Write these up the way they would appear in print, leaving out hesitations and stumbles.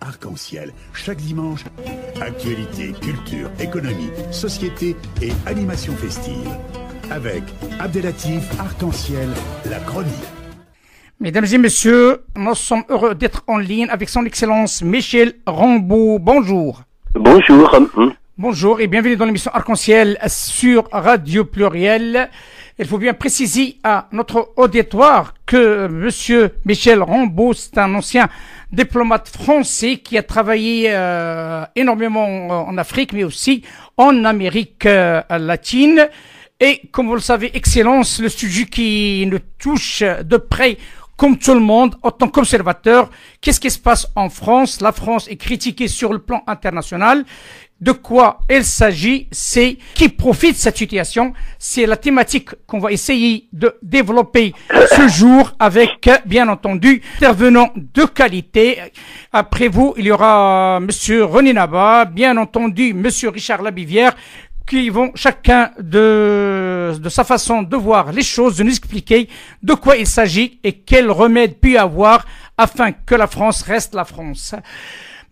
Arc-en-Ciel, chaque dimanche. Actualité, culture, économie, société et animation festive. Avec Abdelatif Arc-en-Ciel, la chronique. Mesdames et messieurs, nous sommes heureux d'être en ligne avec son Excellence Michel Rambaud. Bonjour. Bonjour. Bonjour et bienvenue dans l'émission Arc-en-Ciel sur Radio Pluriel. Il faut bien préciser à notre auditoire que Monsieur Michel Rambaud, c'est un ancien diplomate français qui a travaillé énormément en Afrique, mais aussi en Amérique latine. Et comme vous le savez, Excellence, le sujet qui nous touche de près, comme tout le monde, en tant qu'observateur, qu'est-ce qui se passe en France? La France est critiquée sur le plan international. De quoi il s'agit? C'est qui profite de cette situation? C'est la thématique qu'on va essayer de développer ce jour avec, bien entendu, intervenants de qualité. Après vous, il y aura Monsieur René Nabat, bien entendu, Monsieur Richard Labivière, qui vont chacun de sa façon de voir les choses, de nous expliquer de quoi il s'agit et quel remède peut y avoir afin que la France reste la France.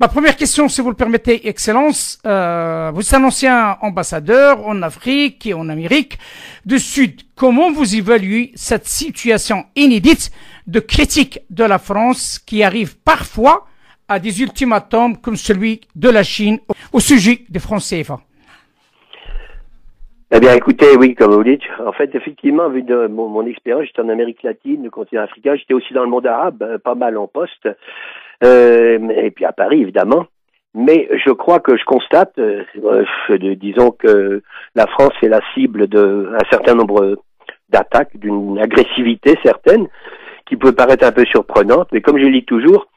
Ma première question, si vous le permettez, Excellence, vous êtes un ancien ambassadeur en Afrique et en Amérique du Sud. Comment vous évaluez cette situation inédite de critique de la France qui arrive parfois à des ultimatums comme celui de la Chine au sujet des francs CFA? Eh bien, écoutez, oui, comme vous dites, en fait, effectivement, vu de mon expérience, j'étais en Amérique latine, le continent africain, j'étais aussi dans le monde arabe, pas mal en poste, et puis à Paris, évidemment. Mais je crois que je constate, disons que la France est la cible d'un certain nombre d'attaques, d'une agressivité certaine, qui peut paraître un peu surprenante, mais comme je lis toujours,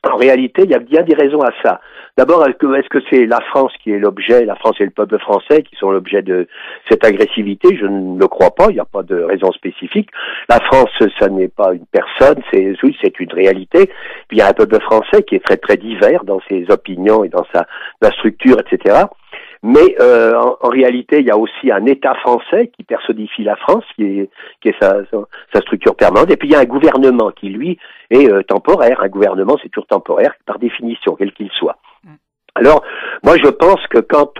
en réalité, il y a bien des raisons à ça. D'abord, est-ce que c'est la France qui est l'objet, la France et le peuple français qui sont l'objet de cette agressivité? Je ne le crois pas, il n'y a pas de raison spécifique. La France, ça n'est pas une personne, c'est une réalité. Puis il y a un peuple français qui est très très divers dans ses opinions et dans sa structure, etc. Mais en réalité, il y a aussi un État français qui personnifie la France, qui est sa structure permanente. Et puis il y a un gouvernement qui, lui, est temporaire. Un gouvernement, c'est toujours temporaire, par définition, quel qu'il soit. Alors, moi, je pense que quand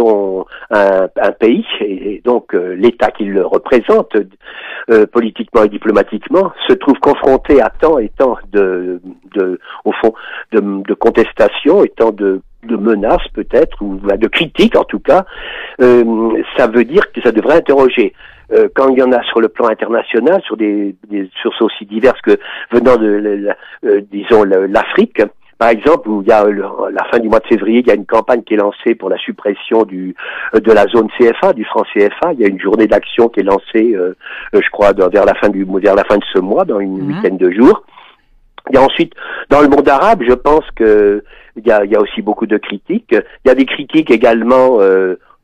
un pays, et donc l'État qui le représente, politiquement et diplomatiquement, se trouve confronté à tant et tant au fond, de contestations et tant de menaces peut-être, ou de critiques en tout cas, ça veut dire que ça devrait interroger. Quand il y en a sur le plan international, sur des sources aussi diverses que venant de l'Afrique, par exemple, où il y a la fin du mois de février, il y a une campagne qui est lancée pour la suppression de la zone CFA, du franc CFA. Il y a une journée d'action qui est lancée, je crois, vers la fin de ce mois, dans une huitaine de jours. Il y a ensuite, dans le monde arabe, je pense que il y a aussi beaucoup de critiques. Il y a des critiques également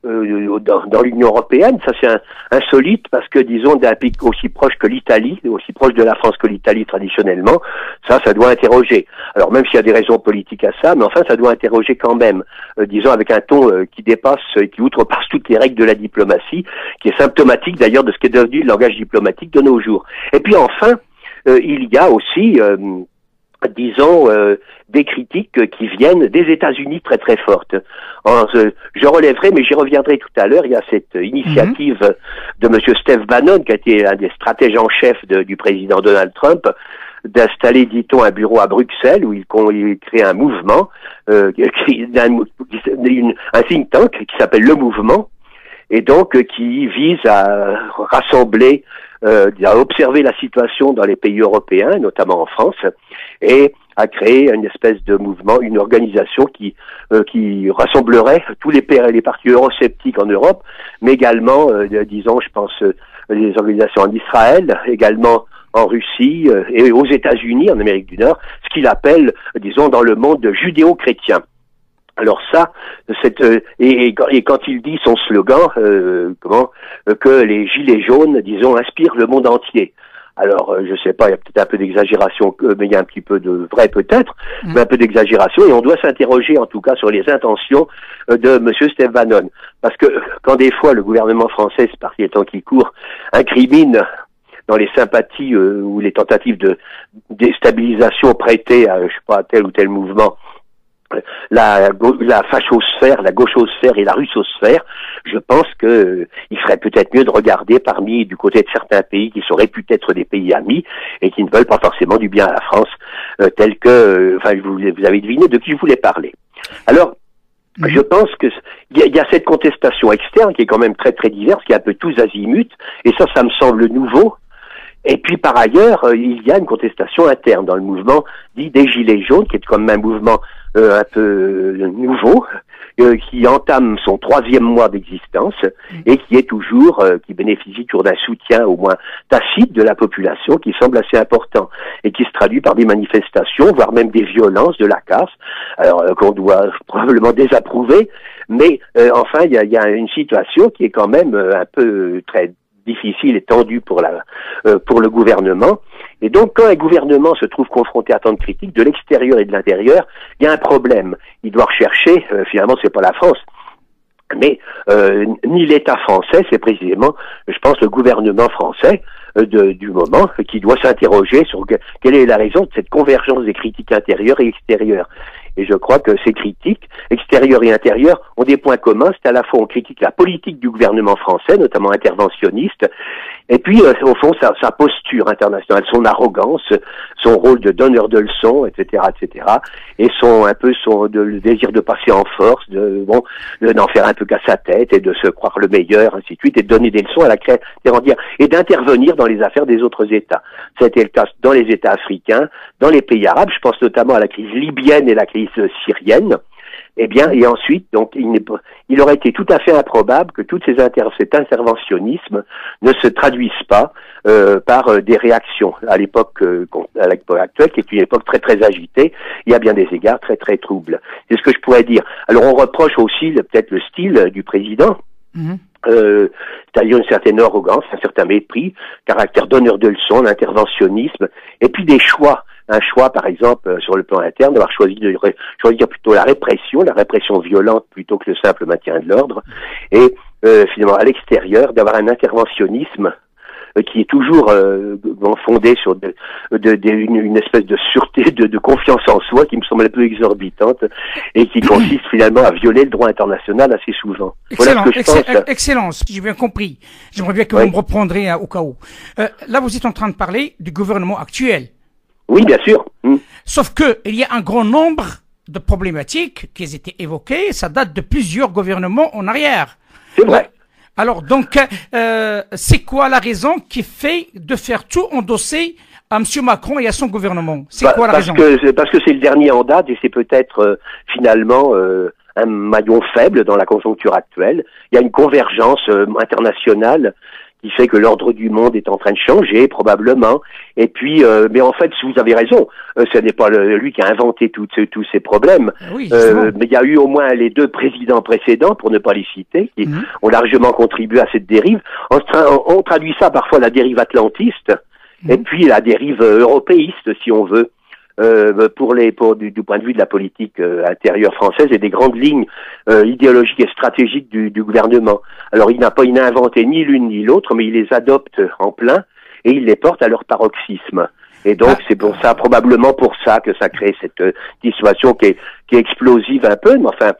dans l'Union européenne. Ça, c'est insolite parce que, disons, d'un pays aussi proche que l'Italie, aussi proche de la France que l'Italie traditionnellement, ça doit interroger. Alors, même s'il y a des raisons politiques à ça, mais enfin, ça doit interroger quand même, disons, avec un ton qui dépasse, qui outrepasse toutes les règles de la diplomatie, qui est symptomatique d'ailleurs de ce qui est devenu le langage diplomatique de nos jours. Et puis enfin, il y a aussi disons, des critiques qui viennent des États-Unis très très fortes. Je relèverai, mais j'y reviendrai tout à l'heure, il y a cette initiative de Monsieur Steve Bannon, qui a été un des stratèges en chef du président Donald Trump, d'installer, dit-on, un bureau à Bruxelles où il crée un mouvement, un think tank qui s'appelle Le Mouvement, et donc qui vise à rassembler, à observer la situation dans les pays européens, notamment en France, et à créer une espèce de mouvement, une organisation qui rassemblerait tous les partis eurosceptiques en Europe, mais également, disons, je pense, les organisations en Israël, également en Russie et aux États-Unis, en Amérique du Nord, ce qu'il appelle, disons, dans le monde judéo-chrétien. Alors ça, et quand il dit son slogan, que les gilets jaunes, disons, inspirent le monde entier. Alors, je sais pas, il y a peut-être un peu d'exagération, mais il y a un petit peu de vrai peut-être, mais un peu d'exagération, et on doit s'interroger en tout cas sur les intentions de Monsieur Steve Bannon. Parce que quand des fois le gouvernement français, c'est par les temps qui courent, incrimine dans les sympathies ou les tentatives de déstabilisation prêtées à, je sais pas, à tel ou tel mouvement, la fachosphère, la gauchosphère et la russosphère, je pense que il ferait peut-être mieux de regarder du côté de certains pays qui sont réputés être des pays amis et qui ne veulent pas forcément du bien à la France, tel que, vous avez deviné de qui je voulais parler. Alors, je pense que il y a cette contestation externe qui est quand même très très diverse, qui est un peu tous azimuts, et ça me semble nouveau. Et puis par ailleurs, il y a une contestation interne dans le mouvement dit des Gilets jaunes, qui est quand même un mouvement un peu nouveau, qui entame son 3e mois d'existence et qui est toujours, qui bénéficie toujours d'un soutien au moins tacite de la population, qui semble assez important et qui se traduit par des manifestations, voire même des violences, de la casse, alors qu'on doit probablement désapprouver, mais enfin il y a une situation qui est quand même un peu très difficile et tendue pour le gouvernement. Et donc, quand un gouvernement se trouve confronté à tant de critiques de l'extérieur et de l'intérieur, il y a un problème. Il doit rechercher, finalement, c'est pas la France, mais ni l'État français, c'est précisément, je pense, le gouvernement français du moment qui doit s'interroger sur quelle est la raison de cette convergence des critiques intérieures et extérieures. Et je crois que ces critiques, extérieures et intérieures, ont des points communs. C'est à la fois, on critique la politique du gouvernement français, notamment interventionniste, et puis, au fond, sa posture internationale, son arrogance, son rôle de donneur de leçons, etc., et le désir de passer en force, d'en faire un peu qu'à sa tête, et de se croire le meilleur, ainsi de suite, et de donner des leçons à la création, et d'intervenir dans les affaires des autres États. C'était le cas dans les États africains, dans les pays arabes, je pense notamment à la crise libyenne et la crise syrienne. Eh bien, et ensuite, donc, il aurait été tout à fait improbable que cet interventionnisme ne se traduise pas par des réactions à l'époque actuelle, qui est une époque très très agitée. Il y a bien des égards très très troubles. C'est ce que je pourrais dire. Alors, on reproche aussi peut-être le style du président. C'est-à-dire une certaine arrogance, un certain mépris, caractère donneur de leçons, l'interventionnisme, et puis des choix. Un choix, par exemple, sur le plan interne, d'avoir choisi plutôt la répression violente plutôt que le simple maintien de l'ordre, et finalement à l'extérieur, d'avoir un interventionnisme qui est toujours fondé sur une espèce de sûreté, de confiance en soi qui me semble un peu exorbitante et qui consiste finalement à violer le droit international assez souvent. Excellent, voilà ce que je pense. Excellent, j'ai bien compris. J'aimerais bien que vous me reprendrez au cas où. Là, vous êtes en train de parler du gouvernement actuel. Oui, bien sûr. Sauf que il y a un grand nombre de problématiques qui ont été évoquées. Ça date de plusieurs gouvernements en arrière. C'est vrai. Alors donc, c'est quoi la raison qui fait de faire tout endosser à M. Macron et à son gouvernement? C'est quoi la raison? Parce que c'est le dernier en date et c'est peut-être finalement un maillon faible dans la conjoncture actuelle. Il y a une convergence internationale qui fait que l'ordre du monde est en train de changer, probablement. Et puis, mais en fait, vous avez raison, ce n'est pas lui qui a inventé tous ces problèmes. Oui, mais il y a eu au moins les 2 présidents précédents, pour ne pas les citer, qui ont largement contribué à cette dérive. On traduit ça parfois la dérive atlantiste, et puis la dérive européiste, si on veut. Du point de vue de la politique intérieure française et des grandes lignes idéologiques et stratégiques du gouvernement. Alors il n'a inventé ni l'une ni l'autre, mais il les adopte en plein et il les porte à leur paroxysme. Et donc c'est probablement pour ça que ça crée cette situation qui est explosive un peu, mais enfin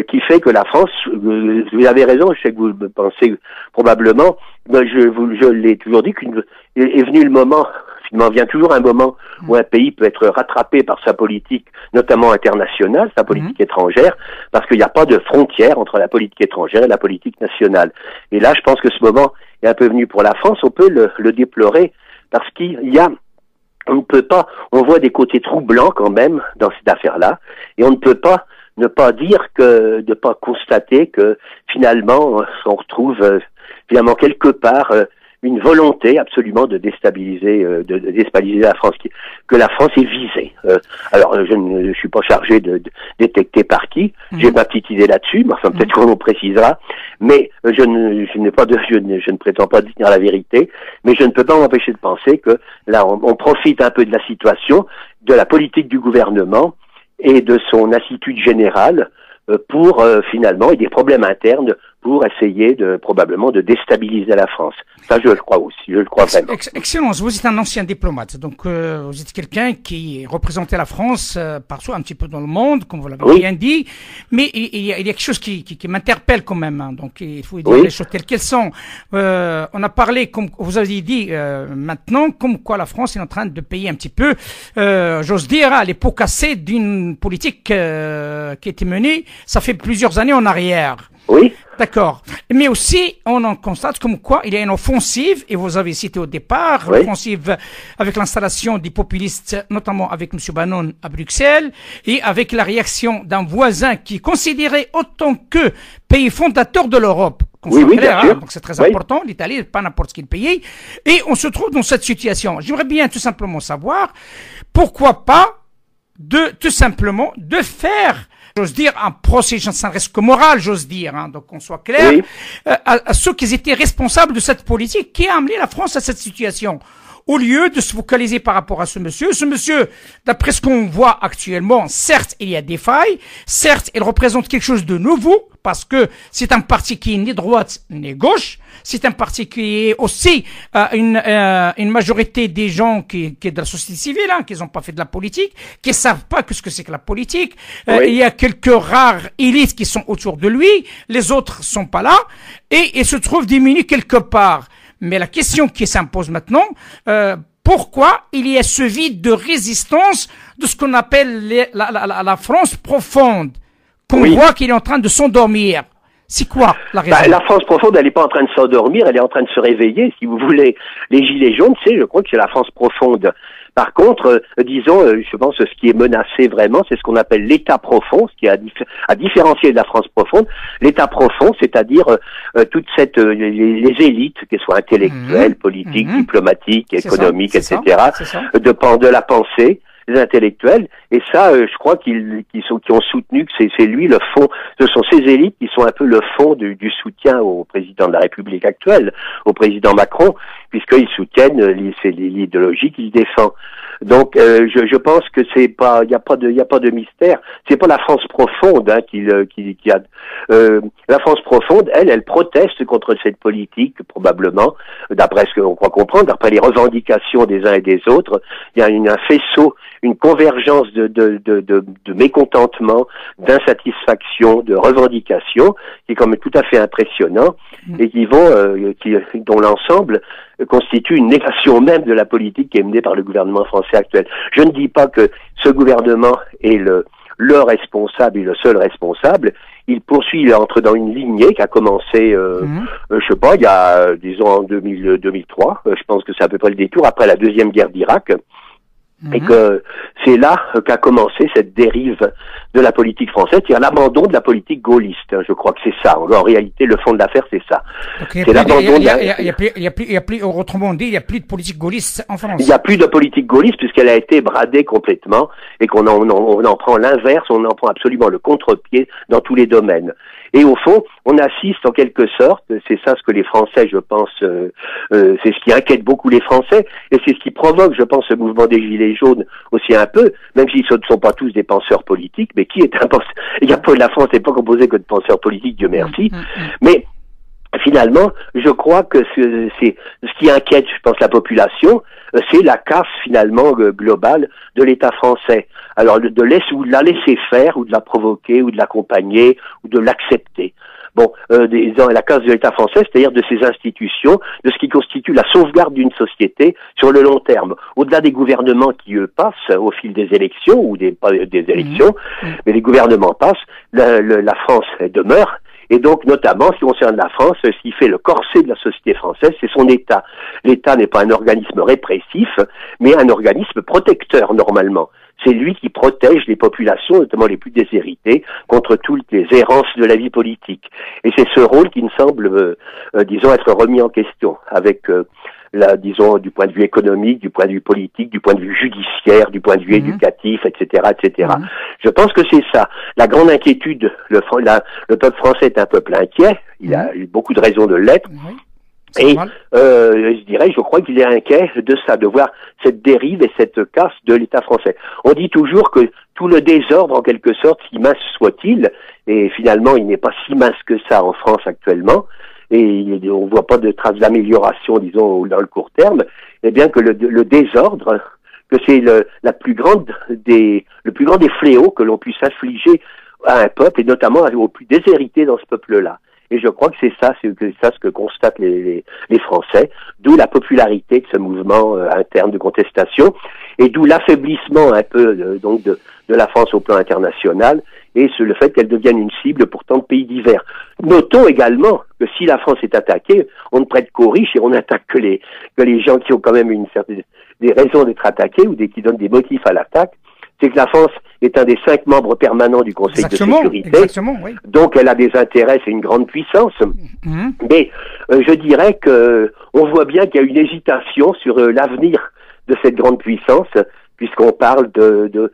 qui fait que la France, vous avez raison, je sais que vous le pensez probablement, mais je l'ai toujours dit qu'il est venu le moment. Il m'en vient toujours un moment où un pays peut être rattrapé par sa politique, notamment internationale, sa politique étrangère, parce qu'il n'y a pas de frontière entre la politique étrangère et la politique nationale. Et là, je pense que ce moment est un peu venu pour la France. On peut le déplorer parce on voit des côtés troublants quand même dans cette affaire-là, et on ne peut pas ne pas constater que finalement, on retrouve finalement quelque part une volonté absolument de déstabiliser la France, que la France est visée. Alors, je ne suis pas chargé de détecter par qui. J'ai ma petite idée là-dessus, mais enfin peut-être qu'on nous précisera. Mais je ne prétends pas dire la vérité, mais je ne peux pas m'empêcher de penser que là, on profite un peu de la situation, de la politique du gouvernement et de son attitude générale pour finalement, et des problèmes internes, pour essayer probablement de déstabiliser la France. Ça, je le crois aussi, je le crois vraiment. Excellence, vous êtes un ancien diplomate, donc vous êtes quelqu'un qui représentait la France partout, un petit peu dans le monde, comme vous l'avez bien dit, mais il y a quelque chose qui m'interpelle quand même, hein, donc il faut dire les choses telles qu'elles sont. On a parlé, comme vous avez dit maintenant, comme quoi la France est en train de payer un petit peu, j'ose dire, les pots cassés d'une politique qui a été menée, ça fait plusieurs années en arrière. Oui. D'accord. Mais aussi, on en constate comme quoi il y a une offensive, et vous avez cité au départ, l'offensive avec l'installation des populistes, notamment avec M. Bannon à Bruxelles, et avec la réaction d'un voisin qui est considéré autant que pays fondateur de l'Europe. Clair, hein, donc c'est très important, l'Italie n'est pas n'importe quel pays, et on se trouve dans cette situation. J'aimerais bien tout simplement savoir, pourquoi pas tout simplement de faire, j'ose dire, un procès, ça ne reste que moral, j'ose dire, hein, donc qu'on soit clair, à ceux qui étaient responsables de cette politique qui a amené la France à cette situation. Au lieu de se focaliser par rapport à ce monsieur, d'après ce qu'on voit actuellement, certes, il y a des failles, certes, il représente quelque chose de nouveau, parce que c'est un parti qui est ni droite ni gauche, c'est un parti qui est aussi une majorité des gens qui est de la société civile, hein, qui n'ont pas fait de la politique, qui savent pas ce que c'est que la politique. Il y a quelques rares élites qui sont autour de lui, les autres sont pas là, et ils se trouvent diminués quelque part. Mais la question qui s'impose maintenant, pourquoi il y a ce vide de résistance de ce qu'on appelle la France profonde, qu'on voit qu'il est en train de s'endormir? C'est quoi la raison? La France profonde, elle n'est pas en train de s'endormir, elle est en train de se réveiller, si vous voulez. Les gilets jaunes, je crois que c'est la France profonde. Par contre, disons, je pense que ce qui est menacé vraiment, c'est ce qu'on appelle l'État profond, ce qui est à différencier de la France profonde. L'État profond, c'est-à-dire toute les élites, qu'elles soient intellectuelles, politiques, diplomatiques, économiques, etc., de la pensée, les intellectuels, et ça, je crois qui ont soutenu que c'est lui le fond. Ce sont ces élites qui sont un peu le fond du soutien au président de la République actuelle, au président Macron, puisqu'ils soutiennent l'idéologie qu'il défend. Donc, je pense que c'est pas, il y a pas de mystère. C'est pas la France profonde qui a. La France profonde, elle proteste contre cette politique, probablement, d'après ce qu'on croit comprendre, d'après les revendications des uns et des autres. Il y a un faisceau, une convergence de mécontentement, d'insatisfaction, de revendications, qui est quand même tout à fait impressionnant, et dont l'ensemble constitue une négation même de la politique qui est menée par le gouvernement français actuel. Je ne dis pas que ce gouvernement est le responsable et le seul responsable. Il entre dans une lignée qui a commencé, je sais pas, il y a, disons, en 2003, je pense que c'est à peu près le détour, après la deuxième guerre d'Irak, et que c'est là qu'a commencé cette dérive de la politique française, c'est-à-dire l'abandon de la politique gaulliste. Je crois que c'est ça. En réalité, le fond de l'affaire, c'est ça. C'est l'abandon. Il y a plus, autrement dit, il y a plus de politique gaulliste en France. Il n'y a plus de politique gaulliste puisqu'elle a été bradée complètement et qu'on en prend l'inverse, on en prend absolument le contre-pied dans tous les domaines. Et au fond, on assiste en quelque sorte, c'est ça ce que les Français, je pense, c'est ce qui inquiète beaucoup les Français, et c'est ce qui provoque, je pense, ce mouvement des Gilets jaunes aussi un peu, même s'ils ne sont pas tous des penseurs politiques, mais qui est un penseur? La France n'est pas composée que de penseurs politiques, Dieu merci, mais finalement, je crois que ce qui inquiète, je pense, la population, c'est la casse finalement globale de l'État français. Alors de la laisser faire, ou de la provoquer, ou de l'accompagner, ou de l'accepter. Bon, la casse de l'État français, c'est-à-dire de ses institutions, de ce qui constitue la sauvegarde d'une société sur le long terme. Au-delà des gouvernements qui, passent au fil des élections, ou des élections, mais les gouvernements passent, la France demeure. Et donc, notamment, ce qui concerne la France, ce qui fait le corset de la société française, c'est son État. L'État n'est pas un organisme répressif, mais un organisme protecteur, normalement. C'est lui qui protège les populations, notamment les plus déshéritées, contre toutes les errances de la vie politique. Et c'est ce rôle qui me semble, disons, être remis en question, avec disons, du point de vue économique, du point de vue politique, du point de vue judiciaire, du point de vue éducatif, etc., etc. Je pense que c'est ça. La grande inquiétude, le peuple français est un peuple inquiet, il a eu beaucoup de raisons de l'être, Et je crois qu'il est inquiet de ça, de voir cette dérive et cette casse de l'État français. On dit toujours que tout le désordre, en quelque sorte, si mince soit-il, et finalement il n'est pas si mince que ça en France actuellement, et on voit pas de traces d'amélioration, disons, dans le court terme, eh bien que le désordre, que c'est le plus grand des fléaux que l'on puisse infliger à un peuple, et notamment aux plus déshérités dans ce peuple-là. Et je crois que c'est ça ce que constatent les Français, d'où la popularité de ce mouvement interne de contestation, et d'où l'affaiblissement un peu de la France au plan international, et le fait qu'elle devienne une cible pour tant de pays divers. Notons également que si la France est attaquée, on ne prête qu'aux riches et on n'attaque que les gens qui ont quand même des raisons d'être attaqués ou qui donnent des motifs à l'attaque. C'est que la France est un des 5 membres permanents du Conseil de sécurité. Exactement, oui. Donc elle a des intérêts, c'est une grande puissance. Mais je dirais que on voit bien qu'il y a une hésitation sur l'avenir de cette grande puissance, puisqu'on parle de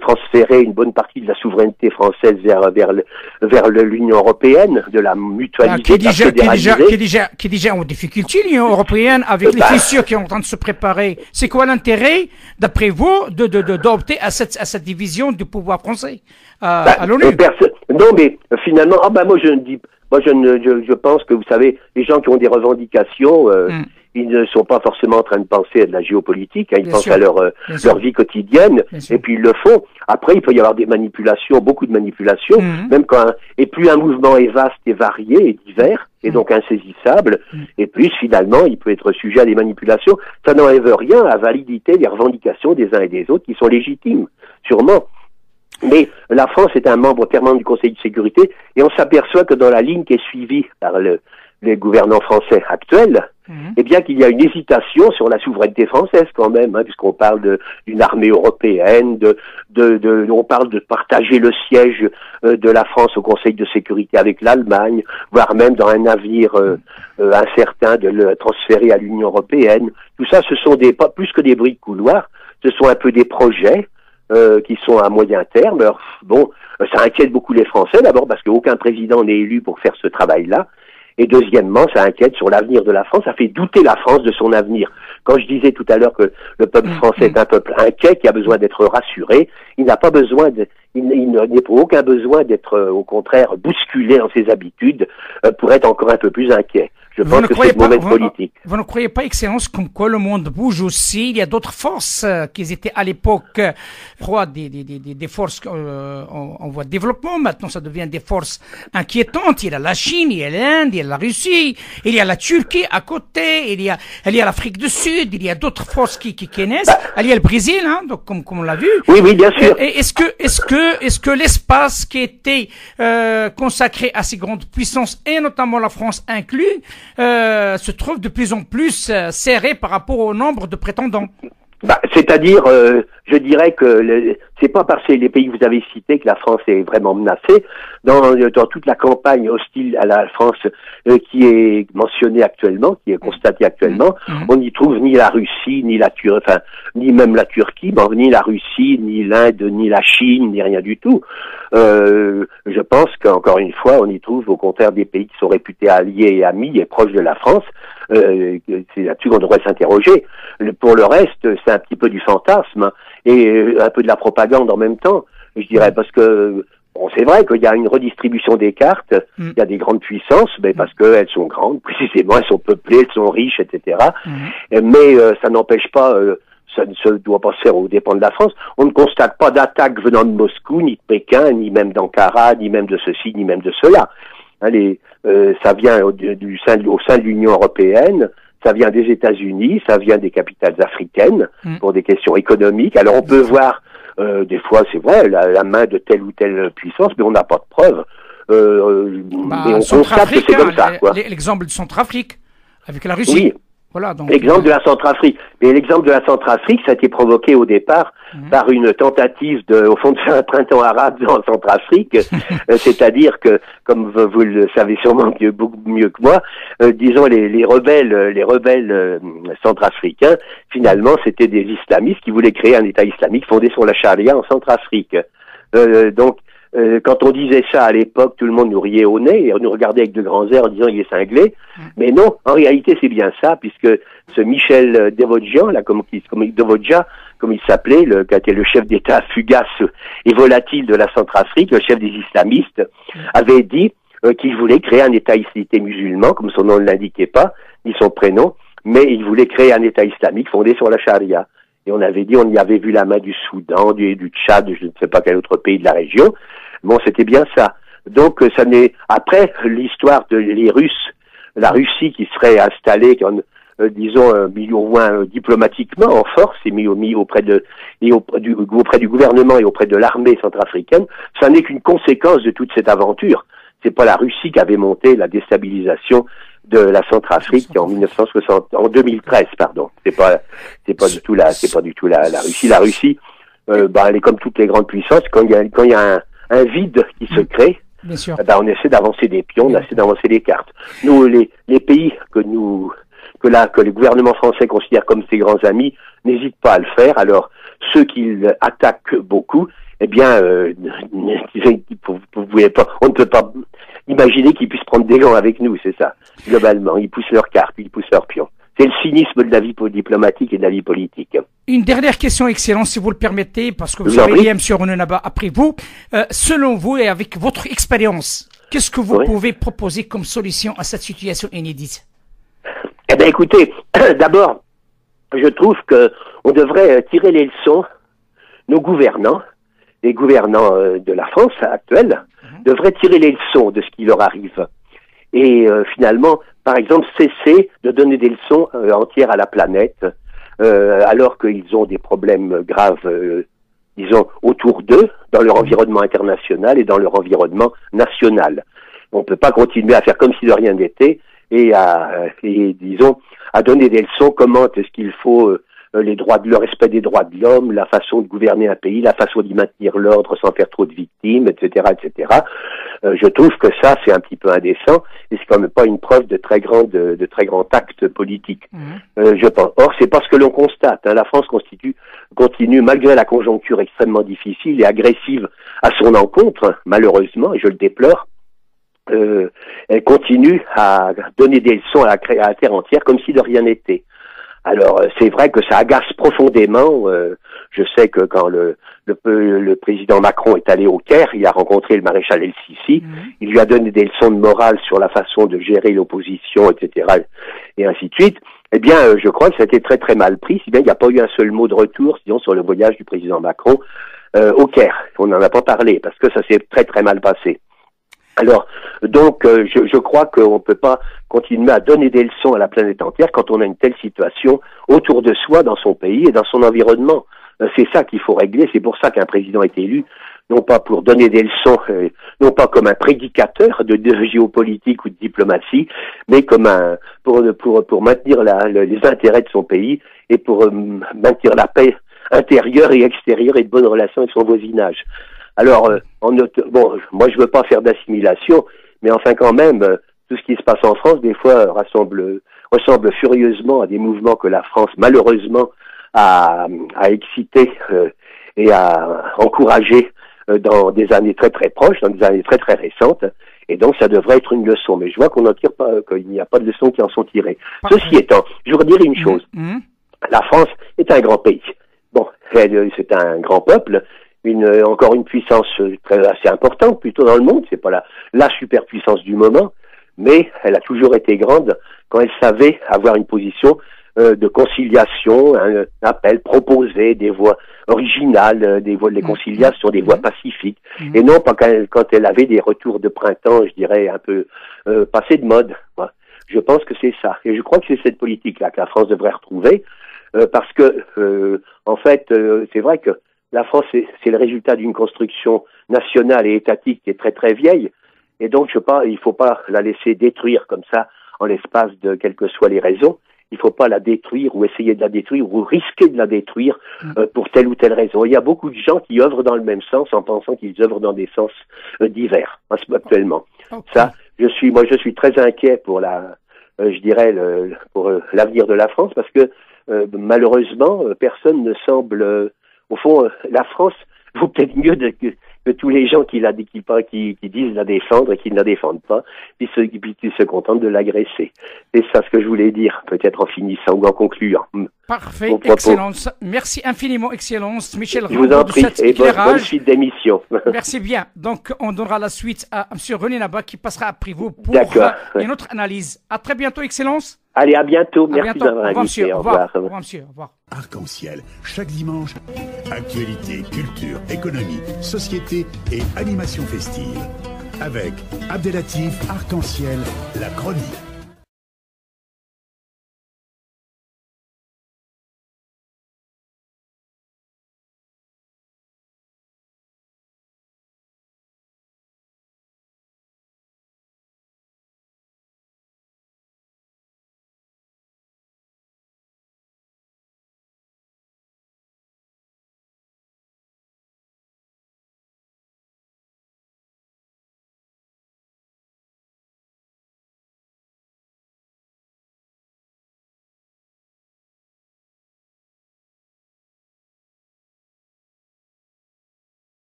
transférer une bonne partie de la souveraineté française vers l'Union européenne, de la mutualiser, qui est déjà en difficulté, l'Union européenne, avec les fissures qui sont en train de se préparer. C'est quoi l'intérêt, d'après vous, d'opter à cette division du pouvoir français à l'ONU? Non, mais finalement, je pense que, vous savez, les gens qui ont des revendications, ils ne sont pas forcément en train de penser à de la géopolitique, ils pensent à leur vie quotidienne, et puis ils le font. Après, il peut y avoir des manipulations, beaucoup de manipulations, même et plus un mouvement est vaste et varié et divers, et donc insaisissable, et plus finalement il peut être sujet à des manipulations. Ça n'enlève rien à la validité des revendications des uns et des autres qui sont légitimes, sûrement. Mais la France est un membre permanent du Conseil de sécurité, et on s'aperçoit que dans la ligne qui est suivie par les gouvernants français actuels, eh bien qu'il y a une hésitation sur la souveraineté française quand même, puisqu'on parle d'une armée européenne, on parle de partager le siège de la France au Conseil de sécurité avec l'Allemagne, voire même dans un avenir incertain de le transférer à l'Union européenne. Tout ça, ce sont pas plus que des bruits de couloir, ce sont un peu des projets qui sont à moyen terme. Alors, ça inquiète beaucoup les Français, d'abord parce qu'aucun président n'est élu pour faire ce travail-là. Et deuxièmement, ça inquiète sur l'avenir de la France, ça fait douter la France de son avenir. Quand je disais tout à l'heure que le peuple français est un peuple inquiet, qui a besoin d'être rassuré, il n'a pas besoin il n'a aucun besoin d'être, au contraire, bousculé dans ses habitudes pour être encore un peu plus inquiet. Je pense que c'est le moment politique. Vous ne croyez pas, Excellence, comme quoi le monde bouge aussi? Il y a d'autres forces qui étaient à l'époque des forces en voie de développement. Maintenant, ça devient des forces inquiétantes. Il y a la Chine, il y a l'Inde, il y a la Russie, il y a la Turquie à côté, il y a l'Afrique du Sud, il y a d'autres forces qui naissent. Il y a le Brésil, donc comme on l'a vu. Oui, bien sûr. Et est-ce que l'espace qui était consacré à ces grandes puissances, et notamment la France inclus, se trouve de plus en plus serré par rapport au nombre de prétendants? C'est-à-dire, je dirais que c'est pas parce que les pays que vous avez cités que la France est vraiment menacée. Dans toute la campagne hostile à la France qui est mentionnée actuellement, qui est constatée actuellement, on n'y trouve ni la Russie, ni ni même la Turquie, ni la Russie, ni l'Inde, ni la Chine, ni rien du tout. Je pense qu'encore une fois, on y trouve au contraire des pays qui sont réputés alliés et amis et proches de la France. C'est là-dessus qu'on devrait s'interroger. Pour le reste, c'est un petit peu du fantasme et un peu de la propagande en même temps, je dirais, parce que c'est vrai qu'il y a une redistribution des cartes, il y a des grandes puissances, mais parce qu'elles sont grandes, précisément, elles sont peuplées, elles sont riches, etc. Mais ça n'empêche pas, ça ne se doit pas se faire aux dépens de la France. On ne constate pas d'attaques venant de Moscou, ni de Pékin, ni même d'Ankara, ni même de ceci, ni même de cela. Ça vient au sein de l'Union européenne, ça vient des États-Unis, ça vient des capitales africaines pour des questions économiques. Alors on peut voir des fois, c'est vrai, la main de telle ou telle puissance, mais on n'a pas de preuves. Mais on constate que c'est comme ça. L'exemple de Centrafrique avec la Russie. Oui. Voilà, donc, l'exemple de la Centrafrique. Mais l'exemple de la Centrafrique, ça a été provoqué au départ par une tentative au fond, de faire un printemps arabe en Centrafrique. C'est-à-dire que, comme vous le savez sûrement beaucoup mieux que moi, disons les rebelles centrafricains, finalement, c'était des islamistes qui voulaient créer un État islamique fondé sur la charia en Centrafrique. Donc, quand on disait ça à l'époque, tout le monde nous riait au nez et on nous regardait avec de grands airs en disant il est cinglé. Mais non, en réalité c'est bien ça, puisque ce Michel Devodjian, là, comme il s'appelait, qui a été le chef d'État fugace et volatile de la Centrafrique, le chef des islamistes, avait dit qu'il voulait créer un État islamique musulman, comme son nom ne l'indiquait pas, ni son prénom, mais il voulait créer un État islamique fondé sur la charia. Et on avait dit, on y avait vu la main du Soudan, du Tchad, je ne sais pas quel autre pays de la région. Bon, c'était bien ça. Donc, ça n'est, après l'histoire les Russes, la Russie qui serait installée, mis au moins diplomatiquement en force et mis auprès du gouvernement et auprès de l'armée centrafricaine, ça n'est qu'une conséquence de toute cette aventure. C'est pas la Russie qui avait monté la déstabilisation de la Centrafrique en 2013, pardon. C'est pas du tout la Russie. La Russie, elle est comme toutes les grandes puissances. Quand il y a un vide qui se crée, bien sûr. On essaie d'avancer des pions, on essaie d'avancer des cartes. Nous, les pays que le gouvernement français considère comme ses grands amis, n'hésitent pas à le faire. Alors, ceux qui attaquent beaucoup, eh bien, vous pouvez pas, on ne peut pas imaginer qu'ils puissent prendre des gants avec nous, c'est ça. Globalement, ils poussent leurs cartes, ils poussent leurs pions. C'est le cynisme de la vie diplomatique et de la vie politique. Une dernière question, Excellence, si vous le permettez, parce que vous avez M. Ronenaba après vous. Selon vous et avec votre expérience, qu'est-ce que vous pouvez proposer comme solution à cette situation inédite? Eh bien, écoutez, d'abord, je trouve que on devrait tirer les leçons. Nos gouvernants, les gouvernants de la France actuelle, devraient tirer les leçons de ce qui leur arrive. Et finalement, par exemple, cesser de donner des leçons entières à la planète, alors qu'ils ont des problèmes graves, disons, autour d'eux, dans leur environnement international et dans leur environnement national. On ne peut pas continuer à faire comme si de rien n'était et disons, à donner des leçons comment est-ce qu'il faut le respect des droits de l'homme, la façon de gouverner un pays, la façon d'y maintenir l'ordre sans faire trop de victimes, etc., etc. Je trouve que ça, c'est un petit peu indécent et c'est quand même pas une preuve de très grand acte politique. Je pense. Or, c'est pas ce que l'on constate. La France continue, malgré la conjoncture extrêmement difficile et agressive à son encontre, malheureusement, et je le déplore, elle continue à donner des leçons à la terre entière comme si de rien n'était. Alors, c'est vrai que ça agace profondément. Je sais que quand le président Macron est allé au Caire, il a rencontré le maréchal El-Sisi, il lui a donné des leçons de morale sur la façon de gérer l'opposition, etc., et ainsi de suite. Eh bien, je crois que ça a été très très mal pris, si bien il n'y a pas eu un seul mot de retour, disons, sur le voyage du président Macron au Caire. On n'en a pas parlé, parce que ça s'est très très mal passé. Alors, donc, je crois qu'on ne peut pas continuer à donner des leçons à la planète entière quand on a une telle situation autour de soi, dans son pays et dans son environnement. C'est ça qu'il faut régler. C'est pour ça qu'un président est élu, non pas pour donner des leçons, non pas comme un prédicateur de géopolitique ou de diplomatie, mais comme pour maintenir les intérêts de son pays et pour maintenir la paix intérieure et extérieure et de bonnes relations avec son voisinage. Alors, moi je veux pas faire d'assimilation, mais enfin quand même, tout ce qui se passe en France, des fois, ressemble furieusement à des mouvements que la France, malheureusement, a excité et a encouragé dans des années très très proches, dans des années très très récentes, et donc ça devrait être une leçon. Mais je vois qu'on n'en tire pas, qu'il n'y a pas de leçons qui en sont tirées. Ceci étant, je voudrais dire une chose. La France est un grand pays. Bon, c'est un grand peuple, encore une puissance assez importante, plutôt dans le monde. C'est pas la superpuissance du moment, mais elle a toujours été grande quand elle savait avoir une position de conciliation, un appel, proposer des voies originales, des voies de conciliation, des voies pacifiques, et non pas quand elle avait des retours de printemps, je dirais, un peu passés de mode. Je pense que c'est ça. Et je crois que c'est cette politique-là que la France devrait retrouver, parce que, en fait, c'est vrai que la France, c'est le résultat d'une construction nationale et étatique qui est très très vieille, et donc il faut pas la laisser détruire comme ça en l'espace de quelles que soient les raisons. Il faut pas la détruire ou essayer de la détruire ou risquer de la détruire pour telle ou telle raison. Il y a beaucoup de gens qui œuvrent dans le même sens en pensant qu'ils œuvrent dans des sens divers actuellement. Okay. Ça, je suis très inquiet pour pour l'avenir de la France parce que malheureusement personne ne semble au fond la France vaut peut-être mieux que tous les gens qui disent la défendre et qui ne la défendent pas, ils se contentent de l'agresser. C'est ça ce que je voulais dire, peut-être en finissant ou en concluant. Parfait, Excellence. Merci infiniment, Excellence. Michel Rambaud, je vous en prie, et bonne suite d'émission. Merci bien. Donc, on donnera la suite à M. René Nabat qui passera après vous pour une autre analyse. À très bientôt, Excellence. Allez, à bientôt. Merci d'avoir invité. Au revoir. Au revoir, monsieur. Au revoir. Arc-en-ciel, chaque dimanche, actualité, culture, économie, société et animation festive. Avec Abdelatif Arc-en-ciel, la chronique.